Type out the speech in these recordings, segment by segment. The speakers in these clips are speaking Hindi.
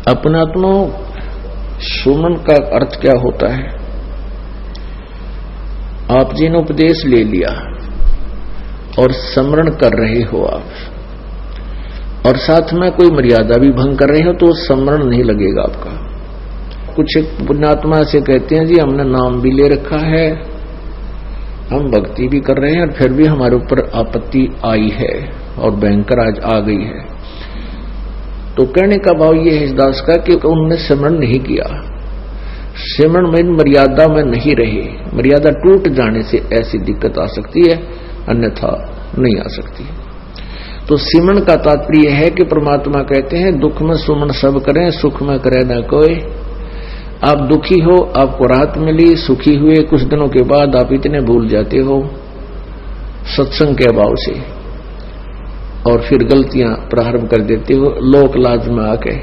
अपनात्मा सुमन का अर्थ क्या होता है? आप जी ने उपदेश ले लिया और स्मरण कर रहे हो आप, और साथ में कोई मर्यादा भी भंग कर रहे हो तो स्मरण नहीं लगेगा आपका। कुछ पुण्यात्मा से कहते हैं जी हमने नाम भी ले रखा है, हम भक्ति भी कर रहे हैं, और फिर भी हमारे ऊपर आपत्ति आई है और भयंकर आज आ गई है। तो कहने का भाव ये है इस दास का कि उन्होंने स्मरण नहीं किया, स्मरण में मर्यादा में नहीं रहे। मर्यादा टूट जाने से ऐसी दिक्कत आ सकती है, अन्यथा नहीं आ सकती। तो सिमरण का तात्पर्य है कि परमात्मा कहते हैं दुख में सुमन सब करें, सुख में करे न कोई। आप दुखी हो, आपको राहत मिली, सुखी हुए, कुछ दिनों के बाद आप इतने भूल जाते हो सत्संग के अभाव से, और फिर गलतियां प्रारंभ कर देते हो। लोक लाज में आके,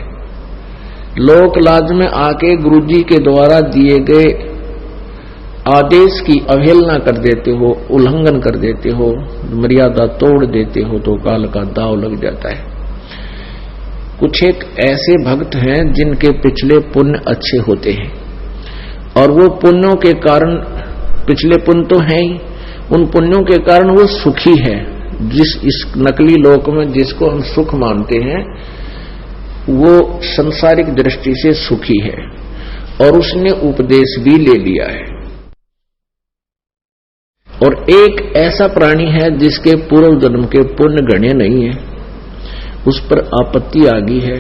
लोक लाज में आके गुरुजी के द्वारा दिए गए आदेश की अवहेलना कर देते हो, उल्लंघन कर देते हो, मर्यादा तोड़ देते हो, तो काल का दाव लग जाता है। कुछ एक ऐसे भक्त हैं जिनके पिछले पुण्य अच्छे होते हैं, और वो पुण्यों के कारण, पिछले पुण्य तो हैं ही, उन पुण्यों के कारण वो सुखी है। जिस इस नकली लोक में जिसको हम सुख मानते हैं वो संसारिक दृष्टि से सुखी है, और उसने उपदेश भी ले लिया है। और एक ऐसा प्राणी है जिसके पूर्व जन्म के पुण्य गण्य नहीं है, उस पर आपत्ति आ गई है।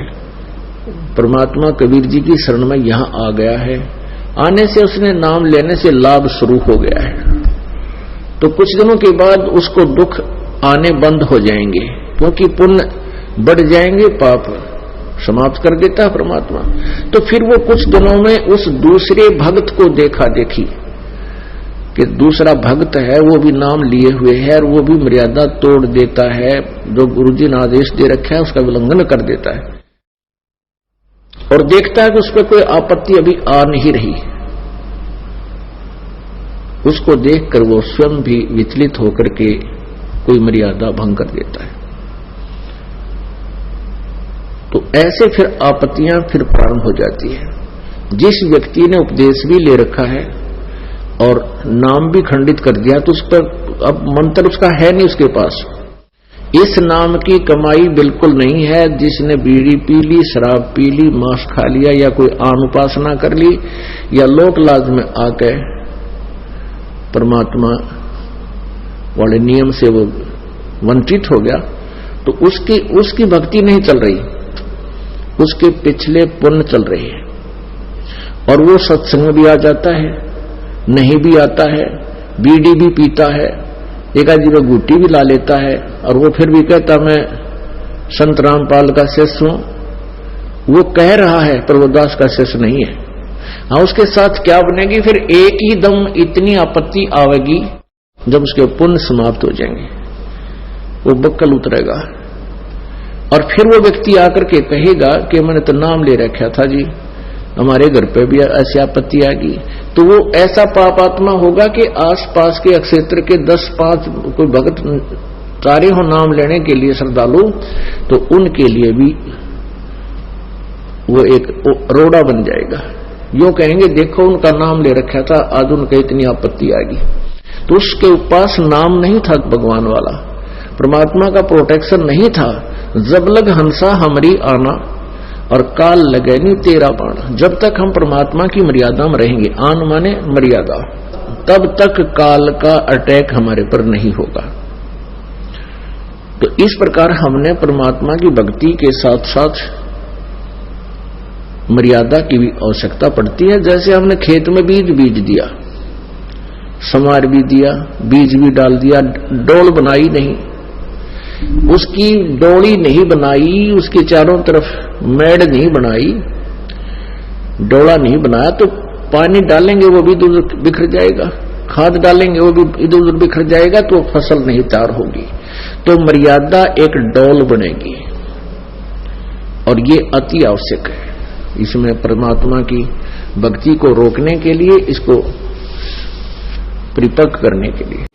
परमात्मा कबीर जी की शरण में यहां आ गया है, आने से उसने नाम लेने से लाभ शुरू हो गया है। तो कुछ दिनों के बाद उसको दुख आने बंद हो जाएंगे, क्योंकि पुण्य बढ़ जाएंगे, पाप समाप्त कर देता है परमात्मा। तो फिर वो कुछ दिनों में उस दूसरे भक्त को देखा देखी कि दूसरा भक्त है, वो भी नाम लिए हुए है, और वो भी मर्यादा तोड़ देता है, जो गुरुजी ने आदेश दे रखा है उसका उल्लंघन कर देता है, और देखता है कि उस पर कोई आपत्ति अभी आ नहीं रही। उसको देखकर वो स्वयं भी विचलित होकर के कोई मर्यादा भंग कर देता है। तो ऐसे फिर आपत्तियां फिर प्रारंभ हो जाती है। जिस व्यक्ति ने उपदेश भी ले रखा है और नाम भी खंडित कर दिया, तो उस पर अब मंत्र उसका है नहीं उसके पास। इस नाम की कमाई बिल्कुल नहीं है। जिसने बीड़ी पी ली, शराब पी ली, मांस खा लिया, या कोई आन उपासना कर ली, या लोक लाज में आके परमात्मा वाले नियम से वो वंचित हो गया, तो उसकी भक्ति नहीं चल रही, उसके पिछले पुण्य चल रहे हैं। और वो सत्संग भी आ जाता है, नहीं भी आता है, बीड़ी भी पीता है, एक आदमी में गुट्टी भी ला लेता है, और वो फिर भी कहता मैं संत रामपाल का शिष्य हूं। वो कह रहा है पर वो दास का शिष्य नहीं है। हाँ, उसके साथ क्या बनेगी? फिर एक ही दम इतनी आपत्ति आवेगी जब उसके पुण्य समाप्त हो जाएंगे, वो बक्कल उतरेगा, और फिर वो व्यक्ति आकर के कहेगा कि मैंने तो नाम ले रखा था जी, हमारे घर पे भी ऐसी आपत्ति आ गई। तो वो ऐसा पापात्मा होगा कि आसपास के क्षेत्र के 10-5 कोई भक्त तारे हो नाम लेने के लिए श्रद्धालु, तो उनके लिए भी वो एक रोड़ा बन जाएगा। यो कहेंगे देखो उनका नाम ले रखा था, आज उनका इतनी आपत्ति आ गई। तो उसके पास नाम नहीं था भगवान वाला, परमात्मा का प्रोटेक्शन नहीं था। जब लग हंसा हमरी आना, और काल लगे नहीं तेरा बाण। जब तक हम परमात्मा की मर्यादा में रहेंगे, आन माने मर्यादा, तब तक काल का अटैक हमारे पर नहीं होगा। तो इस प्रकार हमने परमात्मा की भक्ति के साथ साथ मर्यादा की भी आवश्यकता पड़ती है। जैसे हमने खेत में बीज दिया, समार भी दिया, बीज भी डाल दिया, डोल बनाई नहीं, उसकी डोली नहीं बनाई, उसके चारों तरफ मेड़ नहीं बनाई, डोला नहीं बनाया, तो पानी डालेंगे वो भी इधर उधर बिखर जाएगा, खाद डालेंगे वो भी इधर उधर बिखर जाएगा, तो फसल नहीं तैयार होगी। तो मर्यादा एक डोल बनेगी, और ये अति आवश्यक है इसमें परमात्मा की भक्ति को रोकने के लिए, इसको परिपक्व करने के लिए।